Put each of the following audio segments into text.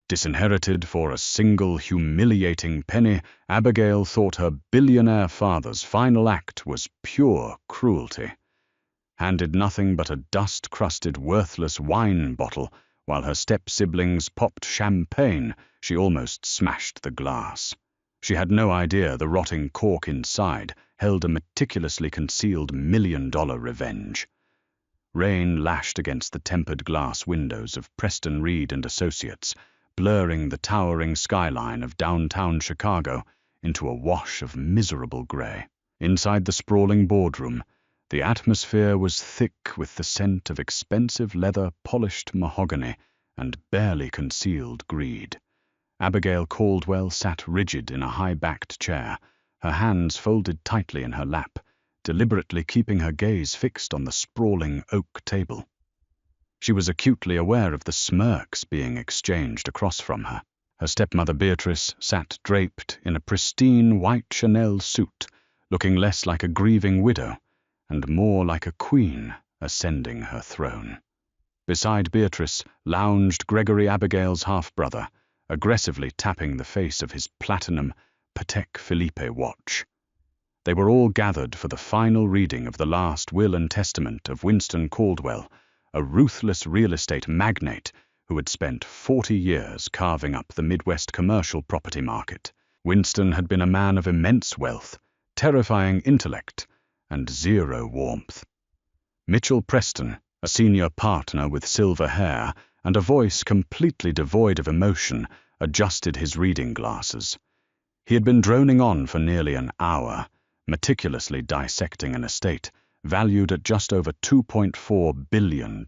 Disinherited for a single humiliating penny, Abigail thought her billionaire father's final act was pure cruelty. Handed nothing but a dust-crusted, worthless wine bottle, while her step-siblings popped champagne, she almost smashed the glass. She had no idea the rotting cork inside held a meticulously concealed million-dollar revenge. Rain lashed against the tempered glass windows of Preston Reed and Associates, blurring the towering skyline of downtown Chicago into a wash of miserable gray. Inside the sprawling boardroom, the atmosphere was thick with the scent of expensive leather-polished mahogany and barely concealed greed. Abigail Caldwell sat rigid in a high-backed chair, her hands folded tightly in her lap, deliberately keeping her gaze fixed on the sprawling oak table. She was acutely aware of the smirks being exchanged across from her. Her stepmother Beatrice sat draped in a pristine white Chanel suit, looking less like a grieving widow and more like a queen ascending her throne. Beside Beatrice lounged Gregory Abigail's half-brother, aggressively tapping the face of his platinum Patek Philippe watch. They were all gathered for the final reading of the last will and testament of Winston Caldwell, a ruthless real estate magnate who had spent 40 years carving up the Midwest commercial property market. Winston had been a man of immense wealth, terrifying intellect, and zero warmth. Mitchell Preston, a senior partner with silver hair and a voice completely devoid of emotion, adjusted his reading glasses. He had been droning on for nearly an hour, meticulously dissecting an estate valued at just over $2.4 billion.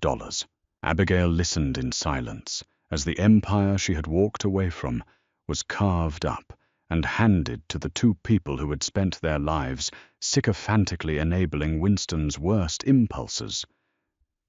Abigail listened in silence as the empire she had walked away from was carved up and handed to the two people who had spent their lives sycophantically enabling Winston's worst impulses.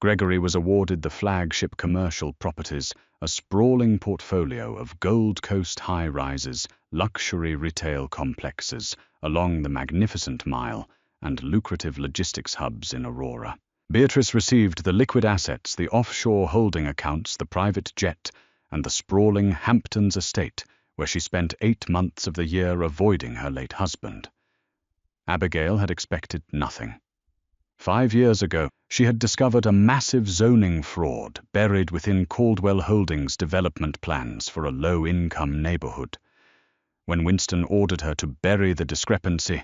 Gregory was awarded the flagship commercial properties, a sprawling portfolio of Gold Coast high-rises, luxury retail complexes along the Magnificent Mile, and lucrative logistics hubs in Aurora. Beatrice received the liquid assets, the offshore holding accounts, the private jet, and the sprawling Hamptons estate, where she spent 8 months of the year avoiding her late husband. Abigail had expected nothing. 5 years ago, she had discovered a massive zoning fraud buried within Caldwell Holdings' development plans for a low-income neighborhood. When Winston ordered her to bury the discrepancy,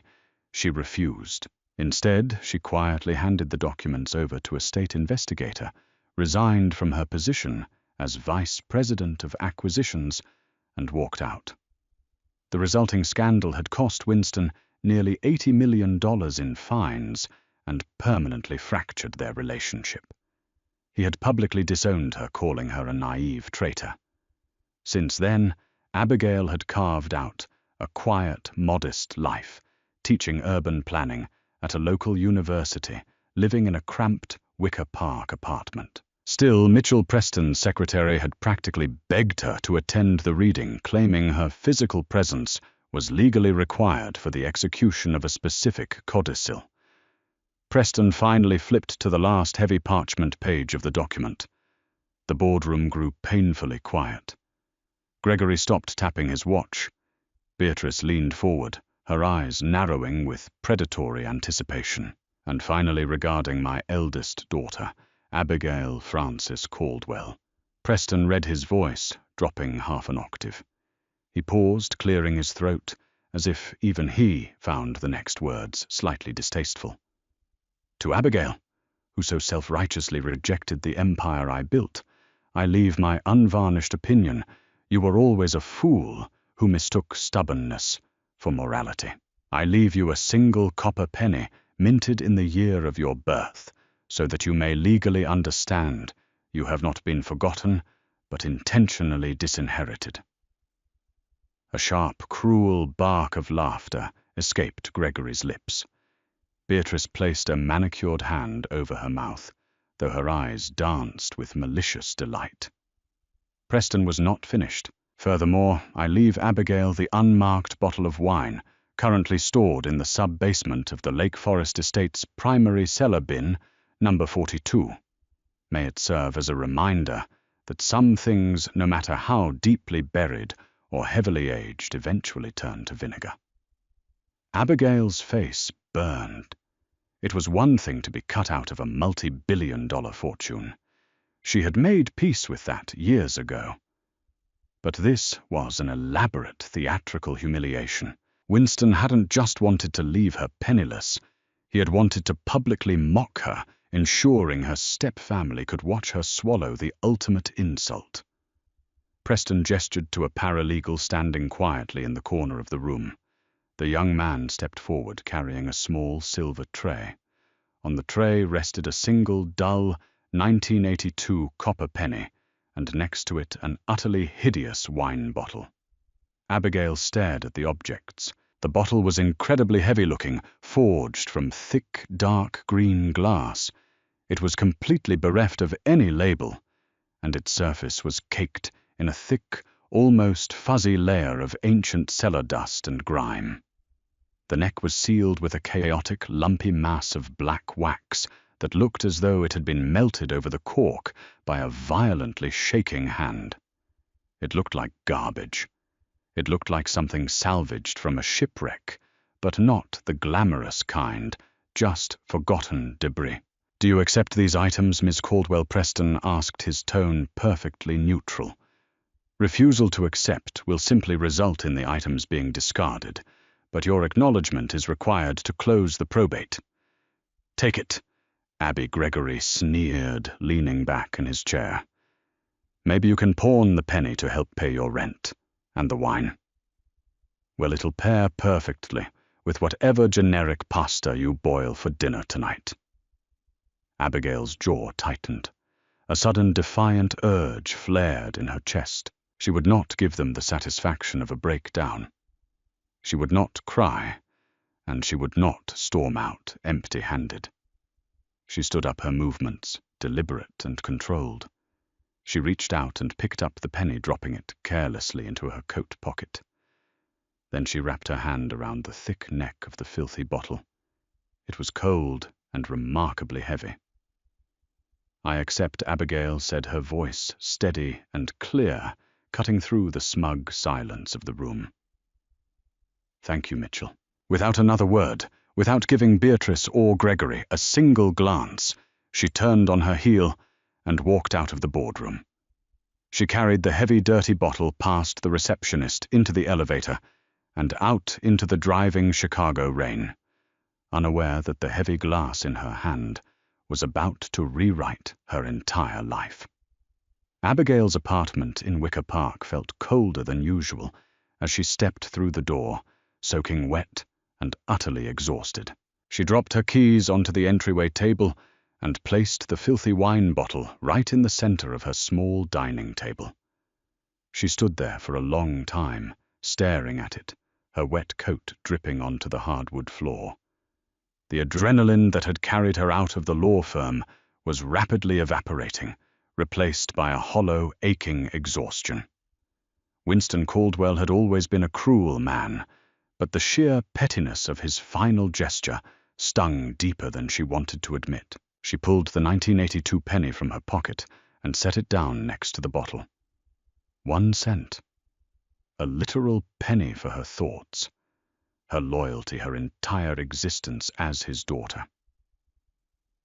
she refused. Instead, she quietly handed the documents over to a state investigator, resigned from her position as vice president of acquisitions, and walked out. The resulting scandal had cost Winston nearly $80 million in fines and permanently fractured their relationship. He had publicly disowned her, calling her a naive traitor. Since then, Abigail had carved out a quiet, modest life, teaching urban planning at a local university, living in a cramped Wicker Park apartment. Still, Mitchell Preston's secretary had practically begged her to attend the reading, claiming her physical presence was legally required for the execution of a specific codicil. Preston finally flipped to the last heavy parchment page of the document. The boardroom grew painfully quiet. Gregory stopped tapping his watch. Beatrice leaned forward, her eyes narrowing with predatory anticipation. And finally, regarding my eldest daughter, Abigail Frances Caldwell. Preston read his voice, dropping half an octave. He paused, clearing his throat, as if even he found the next words slightly distasteful. To Abigail, who so self-righteously rejected the empire I built, I leave my unvarnished opinion: you were always a fool who mistook stubbornness for morality. I leave you a single copper penny minted in the year of your birth, so that you may legally understand you have not been forgotten, but intentionally disinherited. A sharp, cruel bark of laughter escaped Gregory's lips. Beatrice placed a manicured hand over her mouth, though her eyes danced with malicious delight. Preston was not finished. Furthermore, I leave Abigail the unmarked bottle of wine, currently stored in the sub-basement of the Lake Forest Estate's primary cellar bin, number 42. May it serve as a reminder that some things, no matter how deeply buried or heavily aged, eventually turn to vinegar. Abigail's face burned. It was one thing to be cut out of a multi-billion-dollar fortune. She had made peace with that years ago. But this was an elaborate theatrical humiliation. Winston hadn't just wanted to leave her penniless. He had wanted to publicly mock her, ensuring her step-family could watch her swallow the ultimate insult. Preston gestured to a paralegal standing quietly in the corner of the room. The young man stepped forward, carrying a small silver tray. On the tray rested a single, dull, 1982 copper penny, and next to it an utterly hideous wine bottle. Abigail stared at the objects. The bottle was incredibly heavy-looking, forged from thick, dark green glass. It was completely bereft of any label, and its surface was caked in a thick, almost fuzzy layer of ancient cellar dust and grime. The neck was sealed with a chaotic, lumpy mass of black wax that looked as though it had been melted over the cork by a violently shaking hand. It looked like garbage. It looked like something salvaged from a shipwreck, but not the glamorous kind, just forgotten debris. "Do you accept these items?" Miss Caldwell Preston asked, his tone perfectly neutral. "Refusal to accept will simply result in the items being discarded, but your acknowledgement is required to close the probate." "Take it," Abby Gregory sneered, leaning back in his chair. "Maybe you can pawn the penny to help pay your rent. And the wine. Well, it'll pair perfectly with whatever generic pasta you boil for dinner tonight." Abigail's jaw tightened. A sudden defiant urge flared in her chest. She would not give them the satisfaction of a breakdown. She would not cry, and she would not storm out empty-handed. She stood up, her movements deliberate and controlled. She reached out and picked up the penny, dropping it carelessly into her coat pocket. Then she wrapped her hand around the thick neck of the filthy bottle. It was cold and remarkably heavy. "I accept," Abigail said, her voice steady and clear, cutting through the smug silence of the room. "Thank you, Mitchell." Without another word, without giving Beatrice or Gregory a single glance, she turned on her heel and walked out of the boardroom. She carried the heavy, dirty bottle past the receptionist into the elevator and out into the driving Chicago rain, unaware that the heavy glass in her hand was about to rewrite her entire life. Abigail's apartment in Wicker Park felt colder than usual as she stepped through the door, soaking wet and utterly exhausted. She dropped her keys onto the entryway table and placed the filthy wine bottle right in the center of her small dining table. She stood there for a long time, staring at it, her wet coat dripping onto the hardwood floor. The adrenaline that had carried her out of the law firm was rapidly evaporating, replaced by a hollow, aching exhaustion. Winston Caldwell had always been a cruel man, but the sheer pettiness of his final gesture stung deeper than she wanted to admit. She pulled the 1982 penny from her pocket and set it down next to the bottle. 1 cent. A literal penny for her thoughts, her loyalty, her entire existence as his daughter.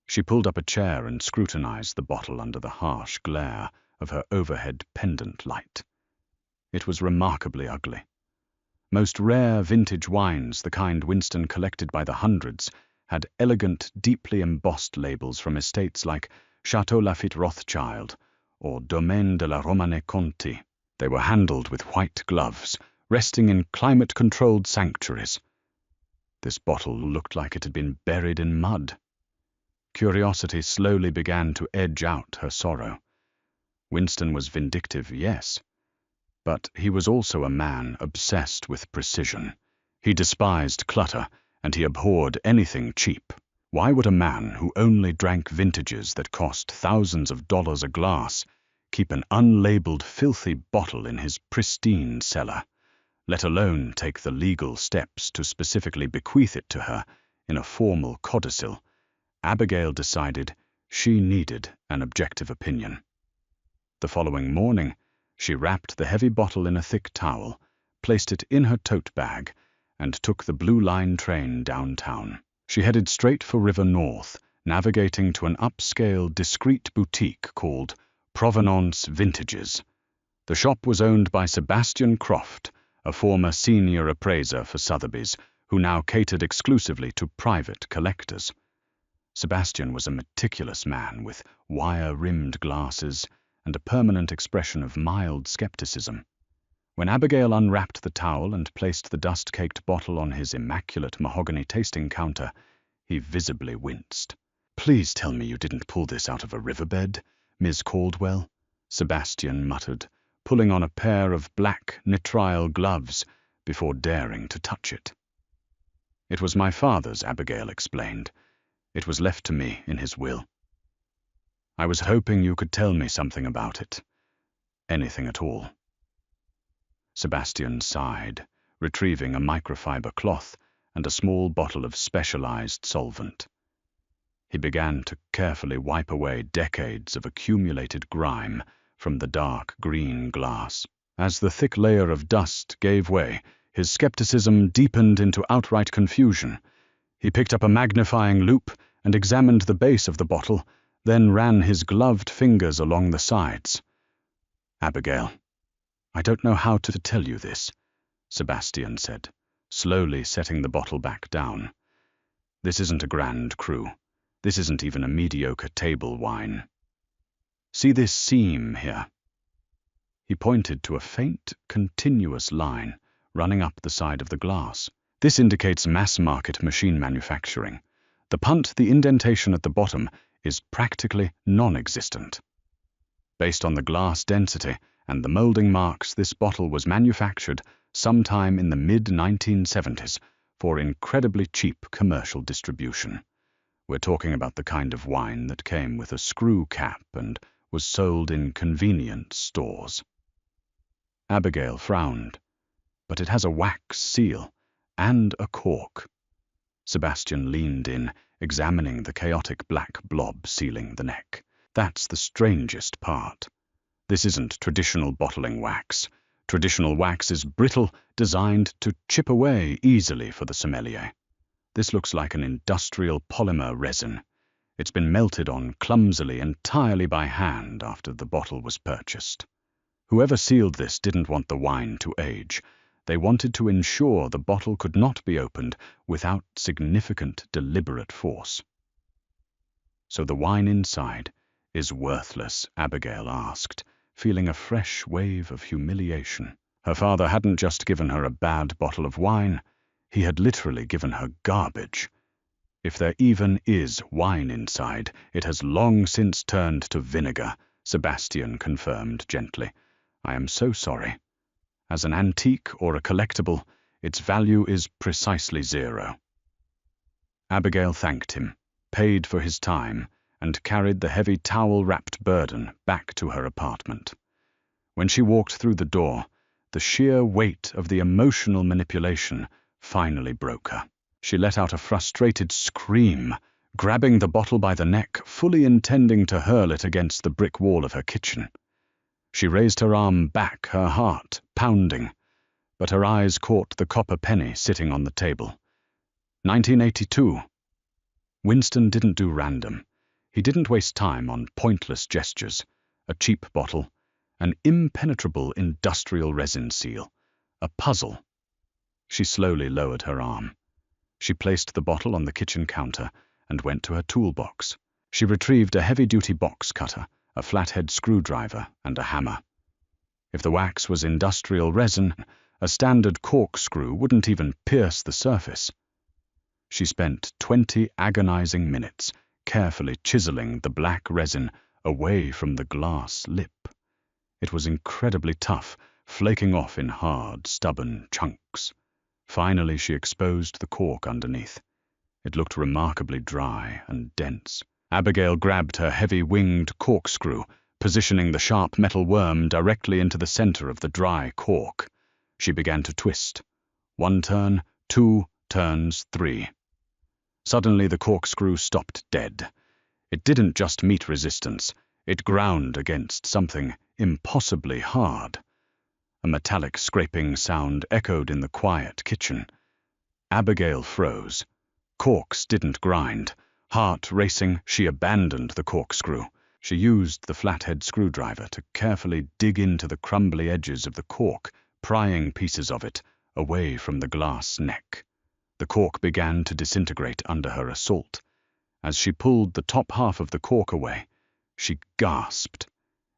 She pulled up a chair and scrutinized the bottle under the harsh glare of her overhead pendant light. It was remarkably ugly. Most rare vintage wines, the kind Winston collected by the hundreds, had elegant, deeply embossed labels from estates like Chateau Lafite Rothschild or Domaine de la Romane Conti. They were handled with white gloves, resting in climate-controlled sanctuaries. This bottle looked like it had been buried in mud. Curiosity slowly began to edge out her sorrow. Winston was vindictive, yes, but he was also a man obsessed with precision. He despised clutter, and he abhorred anything cheap. Why would a man who only drank vintages that cost thousands of dollars a glass keep an unlabeled filthy bottle in his pristine cellar, let alone take the legal steps to specifically bequeath it to her in a formal codicil? Abigail decided she needed an objective opinion. The following morning, she wrapped the heavy bottle in a thick towel, placed it in her tote bag, and took the Blue Line train downtown. She headed straight for River North, navigating to an upscale, discreet boutique called Provenance Vintages. The shop was owned by Sebastian Croft, a former senior appraiser for Sotheby's, who now catered exclusively to private collectors. Sebastian was a meticulous man with wire-rimmed glasses and a permanent expression of mild skepticism. When Abigail unwrapped the towel and placed the dust-caked bottle on his immaculate mahogany tasting counter, he visibly winced. "Please tell me you didn't pull this out of a riverbed, Ms. Caldwell," Sebastian muttered, pulling on a pair of black nitrile gloves before daring to touch it. "It was my father's," Abigail explained. "It was left to me in his will. I was hoping you could tell me something about it. Anything at all." Sebastian sighed, retrieving a microfiber cloth and a small bottle of specialized solvent. He began to carefully wipe away decades of accumulated grime from the dark green glass. As the thick layer of dust gave way, his skepticism deepened into outright confusion. He picked up a magnifying loupe and examined the base of the bottle, then ran his gloved fingers along the sides. "Abigail, I don't know how to tell you this," Sebastian said, slowly setting the bottle back down. "This isn't a Grand Cru. This isn't even a mediocre table wine. See this seam here?" He pointed to a faint, continuous line running up the side of the glass. "This indicates mass-market machine manufacturing. The indentation at the bottom, is practically non-existent. Based on the glass density and the molding marks, this bottle was manufactured sometime in the mid-1970s for incredibly cheap commercial distribution. We're talking about the kind of wine that came with a screw cap and was sold in convenience stores." Abigail frowned. "But it has a wax seal and a cork." Sebastian leaned in, examining the chaotic black blob sealing the neck. "That's the strangest part. This isn't traditional bottling wax. Traditional wax is brittle, designed to chip away easily for the sommelier. This looks like an industrial polymer resin. It's been melted on clumsily, entirely by hand after the bottle was purchased. Whoever sealed this didn't want the wine to age. They wanted to ensure the bottle could not be opened without significant deliberate force." "So the wine inside is worthless?" Abigail asked, feeling a fresh wave of humiliation. Her father hadn't just given her a bad bottle of wine, he had literally given her garbage. "If there even is wine inside, it has long since turned to vinegar," Sebastian confirmed gently. "I am so sorry. As an antique or a collectible, its value is precisely zero." Abigail thanked him, paid for his time, and carried the heavy towel-wrapped burden back to her apartment. When she walked through the door, the sheer weight of the emotional manipulation finally broke her. She let out a frustrated scream, grabbing the bottle by the neck, fully intending to hurl it against the brick wall of her kitchen. She raised her arm back, her heart pounding, but her eyes caught the copper penny sitting on the table. 1982. Winston didn't do random. He didn't waste time on pointless gestures. A cheap bottle, an impenetrable industrial resin seal, a puzzle. She slowly lowered her arm. She placed the bottle on the kitchen counter and went to her toolbox. She retrieved a heavy-duty box cutter, a flathead screwdriver, and a hammer. If the wax was industrial resin, a standard corkscrew wouldn't even pierce the surface. She spent 20 agonizing minutes carefully chiseling the black resin away from the glass lip. It was incredibly tough, flaking off in hard, stubborn chunks. Finally, she exposed the cork underneath. It looked remarkably dry and dense. Abigail grabbed her heavy-winged corkscrew, positioning the sharp metal worm directly into the center of the dry cork. She began to twist. 1 turn, 2 turns, 3. Suddenly the corkscrew stopped dead. It didn't just meet resistance, it ground against something impossibly hard. A metallic scraping sound echoed in the quiet kitchen. Abigail froze. Corks didn't grind. Heart racing, she abandoned the corkscrew. She used the flathead screwdriver to carefully dig into the crumbly edges of the cork, prying pieces of it away from the glass neck. The cork began to disintegrate under her assault. As she pulled the top half of the cork away, she gasped.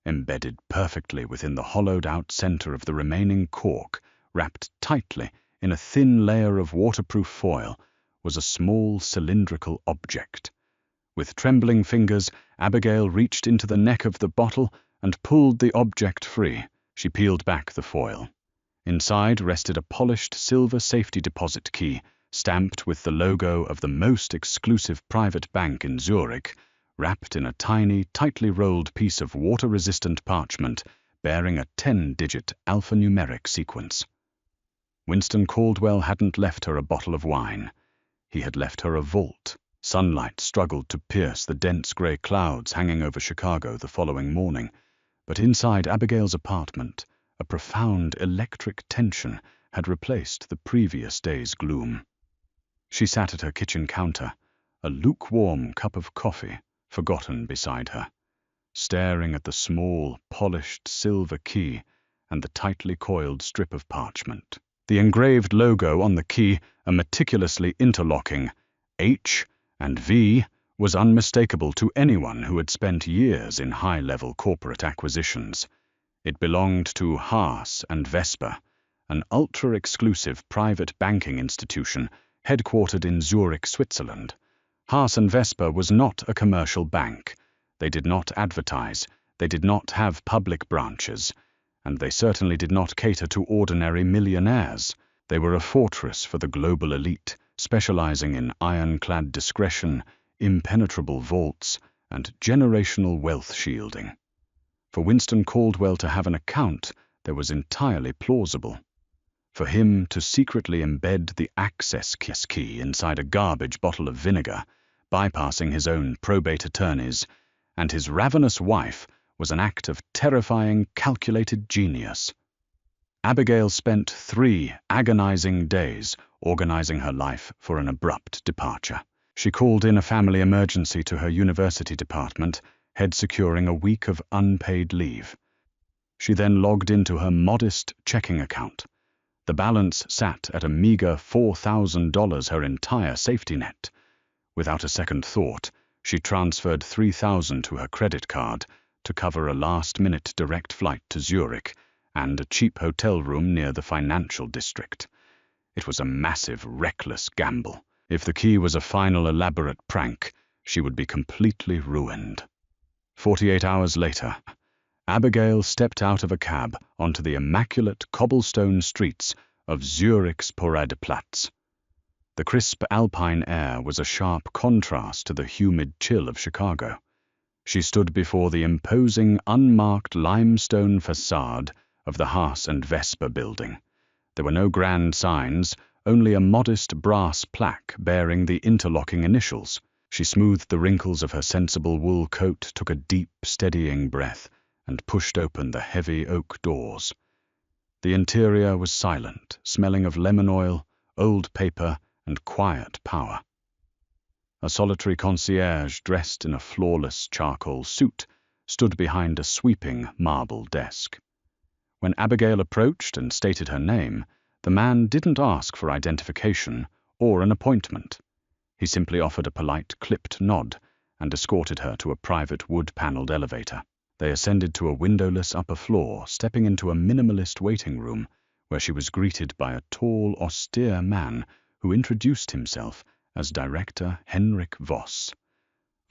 Embedded perfectly within the hollowed-out center of the remaining cork, wrapped tightly in a thin layer of waterproof foil, was a small cylindrical object. With trembling fingers, Abigail reached into the neck of the bottle and pulled the object free. She peeled back the foil. Inside rested a polished silver safety deposit key, stamped with the logo of the most exclusive private bank in Zurich, wrapped in a tiny, tightly rolled piece of water-resistant parchment bearing a 10-digit alphanumeric sequence. Winston Caldwell hadn't left her a bottle of wine. He had left her a vault. Sunlight struggled to pierce the dense grey clouds hanging over Chicago the following morning, but inside Abigail's apartment, a profound electric tension had replaced the previous day's gloom. She sat at her kitchen counter, a lukewarm cup of coffee forgotten beside her, staring at the small, polished silver key and the tightly coiled strip of parchment. The engraved logo on the key, a meticulously interlocking H and V, was unmistakable to anyone who had spent years in high-level corporate acquisitions. It belonged to Haas and Vesper, an ultra-exclusive private banking institution headquartered in Zurich, Switzerland. Haas and Vesper was not a commercial bank. They did not advertise, they did not have public branches, and they certainly did not cater to ordinary millionaires. They were a fortress for the global elite, specializing in ironclad discretion, impenetrable vaults, and generational wealth shielding. For Winston Caldwell to have an account there was entirely plausible. For him to secretly embed the access key inside a garbage bottle of vinegar, bypassing his own probate attorneys, and his ravenous wife, was an act of terrifying, calculated genius. Abigail spent 3 agonizing days organizing her life for an abrupt departure. She called in a family emergency to her university department, securing a week of unpaid leave. She then logged into her modest checking account. The balance sat at a meager $4,000, her entire safety net. Without a second thought, she transferred $3,000 to her credit card to cover a last-minute direct flight to Zurich and a cheap hotel room near the financial district. It was a massive, reckless gamble. If the key was a final elaborate prank, she would be completely ruined. 48 hours later, Abigail stepped out of a cab onto the immaculate cobblestone streets of Zurich's Paradeplatz. The crisp alpine air was a sharp contrast to the humid chill of Chicago. She stood before the imposing, unmarked limestone facade of the Haas and Vesper building. There were no grand signs, only a modest brass plaque bearing the interlocking initials. She smoothed the wrinkles of her sensible wool coat, took a deep, steadying breath, and pushed open the heavy oak doors. The interior was silent, smelling of lemon oil, old paper, and quiet power. A solitary concierge dressed in a flawless charcoal suit stood behind a sweeping marble desk. When Abigail approached and stated her name, the man didn't ask for identification or an appointment. He simply offered a polite, clipped nod and escorted her to a private wood-paneled elevator. They ascended to a windowless upper floor, stepping into a minimalist waiting room where she was greeted by a tall, austere man who introduced himself as Director Henrik Voss.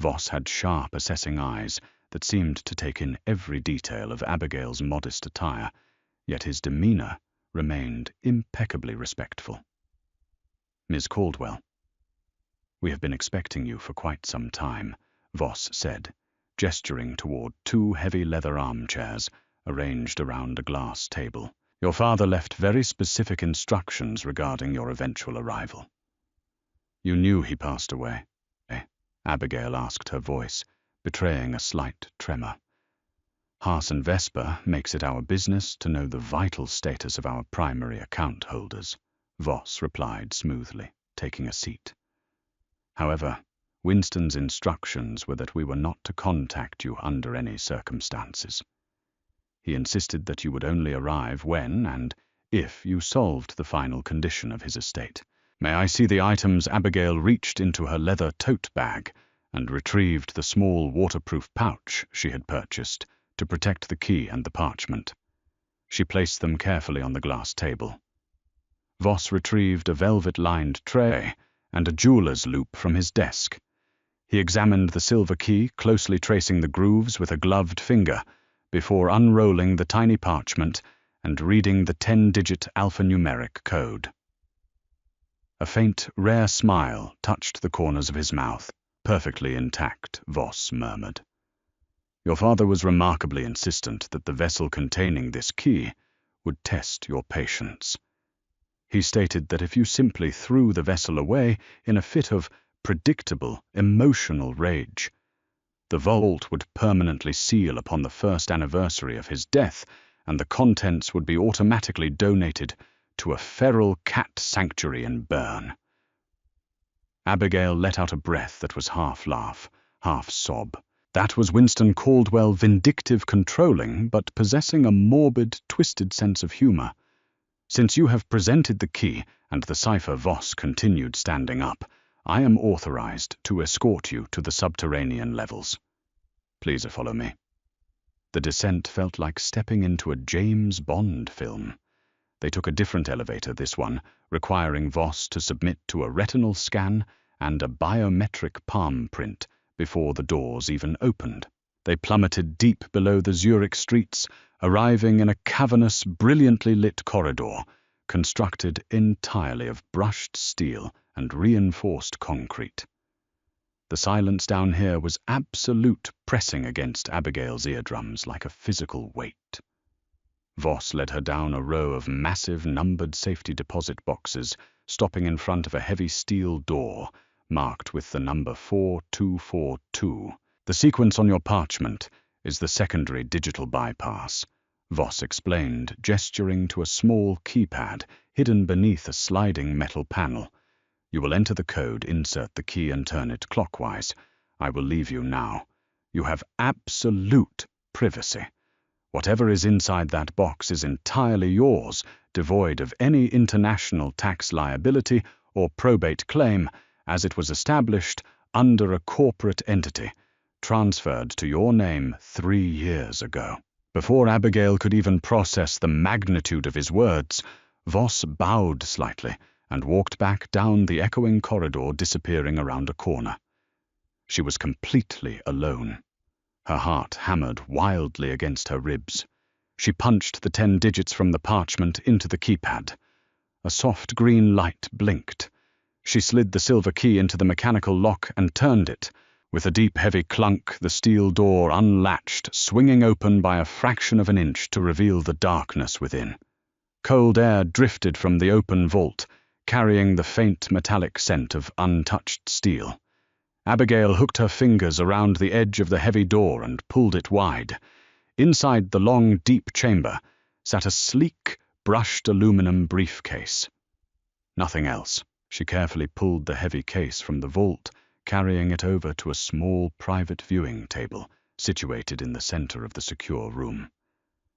Voss had sharp, assessing eyes that seemed to take in every detail of Abigail's modest attire, yet his demeanor remained impeccably respectful. "Miss Caldwell, we have been expecting you for quite some time," Voss said, gesturing toward 2 heavy leather armchairs arranged around a glass table. "Your father left very specific instructions regarding your eventual arrival." "You knew he passed away?" Abigail asked, her voice betraying a slight tremor. Haas and Vesper makes it our business to know the vital status of our primary account holders, Voss replied smoothly, taking a seat. However, Winston's instructions were that we were not to contact you under any circumstances. He insisted that you would only arrive when and if you solved the final condition of his estate. May I see the items? Abigail reached into her leather tote bag and retrieved the small waterproof pouch she had purchased to protect the key and the parchment. She placed them carefully on the glass table. Voss retrieved a velvet-lined tray and a jeweler's loop from his desk. He examined the silver key, closely tracing the grooves with a gloved finger, before unrolling the tiny parchment and reading the 10-digit alphanumeric code. A faint, rare smile touched the corners of his mouth. Perfectly intact, Voss murmured. Your father was remarkably insistent that the vessel containing this key would test your patience. He stated that if you simply threw the vessel away in a fit of predictable, emotional rage, the vault would permanently seal upon the first anniversary of his death, and the contents would be automatically donated to a feral cat sanctuary in Bern. Abigail let out a breath that was half laugh, half sob. That was Winston Caldwell, vindictive, controlling, but possessing a morbid, twisted sense of humor. Since you have presented the key and the cipher, Voss continued, standing up, I am authorized to escort you to the subterranean levels. Please follow me. The descent felt like stepping into a James Bond film. They took a different elevator, this one, requiring Voss to submit to a retinal scan and a biometric palm print before the doors even opened. They plummeted deep below the Zurich streets, arriving in a cavernous, brilliantly lit corridor, constructed entirely of brushed steel and reinforced concrete. The silence down here was absolute, pressing against Abigail's eardrums like a physical weight. Voss led her down a row of massive, numbered safety deposit boxes, stopping in front of a heavy steel door marked with the number 4242. The sequence on your parchment is the secondary digital bypass, Voss explained, gesturing to a small keypad hidden beneath a sliding metal panel. You will enter the code, insert the key, and turn it clockwise. I will leave you now. You have absolute privacy. Whatever is inside that box is entirely yours, devoid of any international tax liability or probate claim, as it was established under a corporate entity, transferred to your name 3 years ago. Before Abigail could even process the magnitude of his words, Voss bowed slightly and walked back down the echoing corridor, disappearing around a corner. She was completely alone. Her heart hammered wildly against her ribs. She punched the 10 digits from the parchment into the keypad. A soft green light blinked. She slid the silver key into the mechanical lock and turned it. With a deep, heavy clunk, the steel door unlatched, swinging open by a fraction of an inch to reveal the darkness within. Cold air drifted from the open vault, carrying the faint metallic scent of untouched steel. Abigail hooked her fingers around the edge of the heavy door and pulled it wide. Inside the long, deep chamber sat a sleek, brushed aluminum briefcase. Nothing else. She carefully pulled the heavy case from the vault, carrying it over to a small private viewing table situated in the center of the secure room.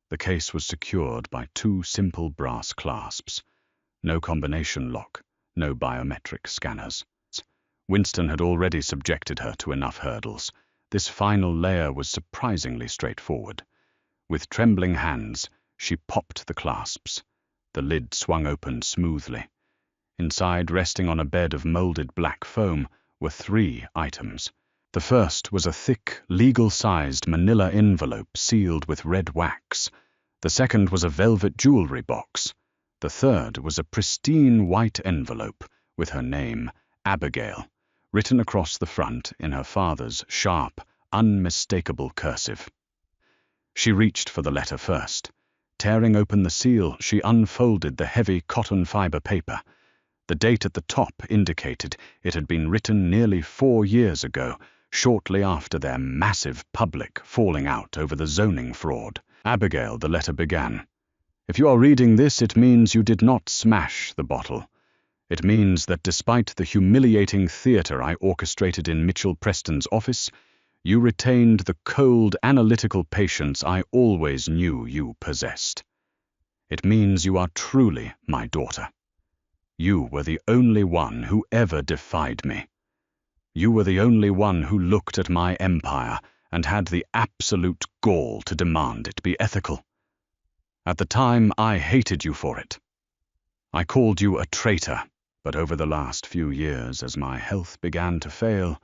The case was secured by 2 simple brass clasps. No combination lock, no biometric scanners. Winston had already subjected her to enough hurdles. This final layer was surprisingly straightforward. With trembling hands, she popped the clasps. The lid swung open smoothly. Inside, resting on a bed of molded black foam, were 3 items. The first was a thick, legal-sized manila envelope sealed with red wax. The second was a velvet jewelry box. The third was a pristine white envelope with her name, Abigail, written across the front in her father's sharp, unmistakable cursive. She reached for the letter first. Tearing open the seal, she unfolded the heavy cotton fiber paper. The date at the top indicated it had been written nearly 4 years ago, shortly after their massive public falling out over the zoning fraud. Abigail, the letter began. If you are reading this, it means you did not smash the bottle. It means that despite the humiliating theater I orchestrated in Mitchell Preston's office, you retained the cold, analytical patience I always knew you possessed. It means you are truly my daughter. You were the only one who ever defied me. You were the only one who looked at my empire and had the absolute gall to demand it be ethical. At the time, I hated you for it. I called you a traitor, but over the last few years, as my health began to fail,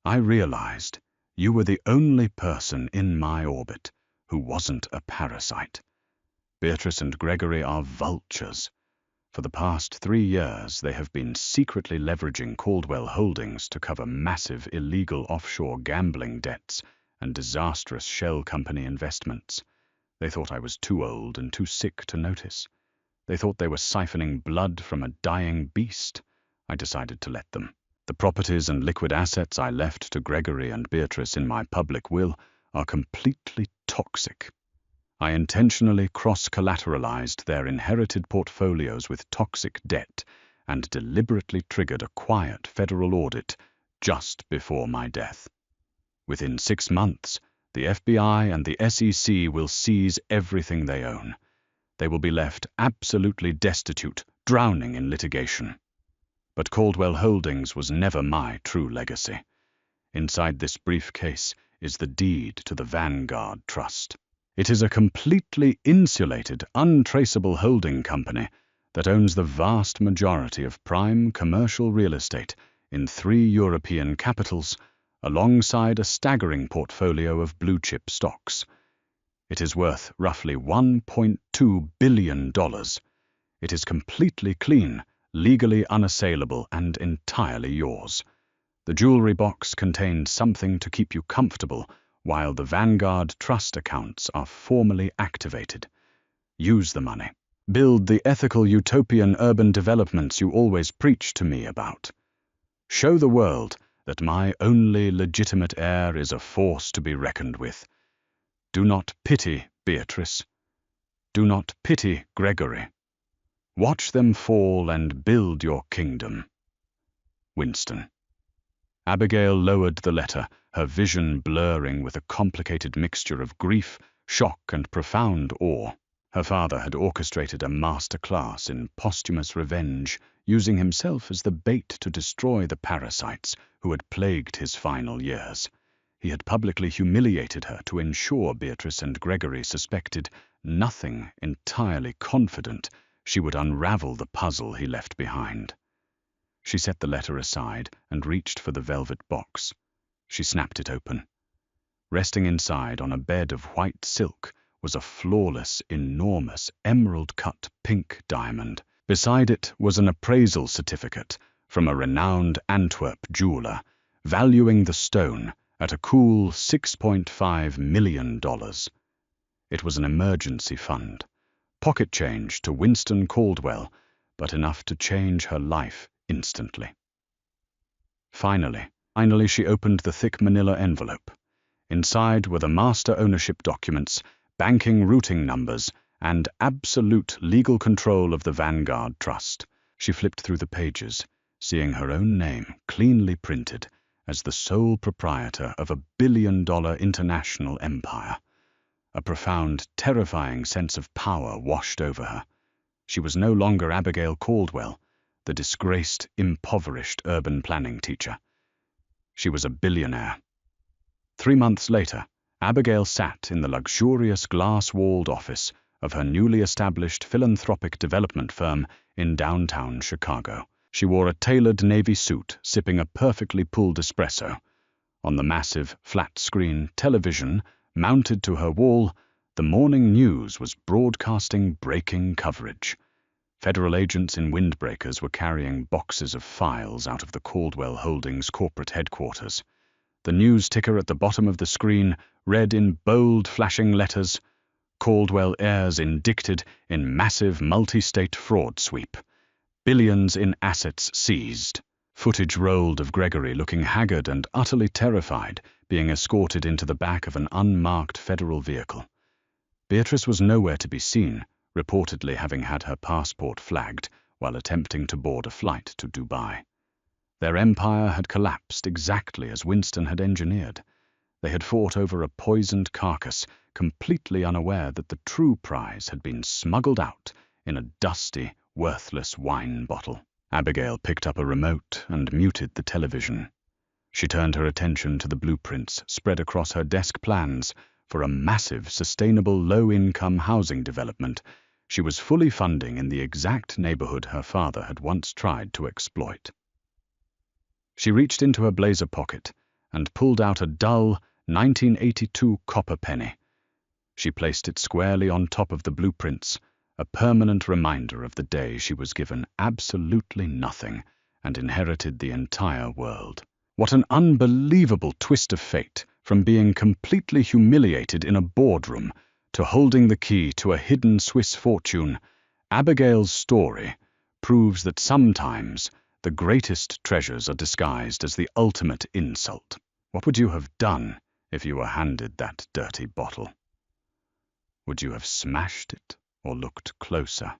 I realized you were the only person in my orbit who wasn't a parasite. Beatrice and Gregory are vultures. For the past 3 years, they have been secretly leveraging Caldwell Holdings to cover massive illegal offshore gambling debts and disastrous shell company investments. They thought I was too old and too sick to notice. They thought they were siphoning blood from a dying beast. I decided to let them. The properties and liquid assets I left to Gregory and Beatrice in my public will are completely toxic. I intentionally cross-collateralized their inherited portfolios with toxic debt and deliberately triggered a quiet federal audit just before my death. Within 6 months, the FBI and the SEC will seize everything they own. They will be left absolutely destitute, drowning in litigation. But Caldwell Holdings was never my true legacy. Inside this briefcase is the deed to the Vanguard Trust. It is a completely insulated, untraceable holding company that owns the vast majority of prime commercial real estate in 3 European capitals, alongside a staggering portfolio of blue-chip stocks. It is worth roughly $1.2 billion. It is completely clean, legally unassailable, and entirely yours. The jewelry box contains something to keep you comfortable while the Vanguard Trust accounts are formally activated. Use the money. Build the ethical utopian urban developments you always preach to me about. Show the world that my only legitimate heir is a force to be reckoned with. Do not pity Beatrice. Do not pity Gregory. Watch them fall and build your kingdom. Winston. Abigail lowered the letter, her vision blurring with a complicated mixture of grief, shock, and profound awe. Her father had orchestrated a master class in posthumous revenge, using himself as the bait to destroy the parasites who had plagued his final years. He had publicly humiliated her to ensure Beatrice and Gregory suspected nothing, entirely confident she would unravel the puzzle he left behind. She set the letter aside and reached for the velvet box. She snapped it open. Resting inside on a bed of white silk was a flawless, enormous, emerald-cut pink diamond. Beside it was an appraisal certificate from a renowned Antwerp jeweler, valuing the stone at a cool $6.5 million. It was an emergency fund, pocket change to Winston Caldwell, but enough to change her life instantly. Finally, she opened the thick manila envelope. Inside were the master ownership documents, banking routing numbers, and absolute legal control of the Vanguard Trust. She flipped through the pages, seeing her own name cleanly printed as the sole proprietor of a billion-dollar international empire. A profound, terrifying sense of power washed over her. She was no longer Abigail Caldwell, the disgraced, impoverished urban planning teacher. She was a billionaire. 3 months later, Abigail sat in the luxurious glass-walled office of her newly established philanthropic development firm in downtown Chicago. She wore a tailored navy suit, sipping a perfectly pulled espresso. On the massive, flat-screen television mounted to her wall, the morning news was broadcasting breaking coverage. Federal agents in windbreakers were carrying boxes of files out of the Caldwell Holdings corporate headquarters. The news ticker at the bottom of the screen read in bold, flashing letters, "Caldwell heirs indicted in massive multi-state fraud sweep. Billions in assets seized. Footage rolled of Gregory looking haggard and utterly terrified, being escorted into the back of an unmarked federal vehicle. Beatrice was nowhere to be seen, reportedly having had her passport flagged while attempting to board a flight to Dubai. Their empire had collapsed exactly as Winston had engineered. They had fought over a poisoned carcass, completely unaware that the true prize had been smuggled out in a dusty, worthless wine bottle. Abigail picked up a remote and muted the television. She turned her attention to the blueprints spread across her desk plans for a massive, sustainable, low-income housing development she was fully funding in the exact neighborhood her father had once tried to exploit. She reached into her blazer pocket and pulled out a dull 1982 copper penny. She placed it squarely on top of the blueprints, a permanent reminder of the day she was given absolutely nothing and inherited the entire world. What an unbelievable twist of fate, from being completely humiliated in a boardroom to holding the key to a hidden Swiss fortune. Abigail's story proves that sometimes the greatest treasures are disguised as the ultimate insult. What would you have done if you were handed that dirty bottle? Would you have smashed it or looked closer?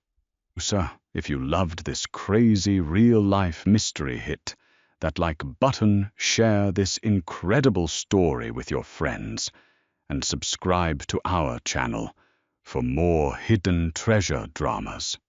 If you loved this crazy real-life mystery hit, that like button, share this incredible story with your friends and subscribe to our channel for more hidden treasure dramas.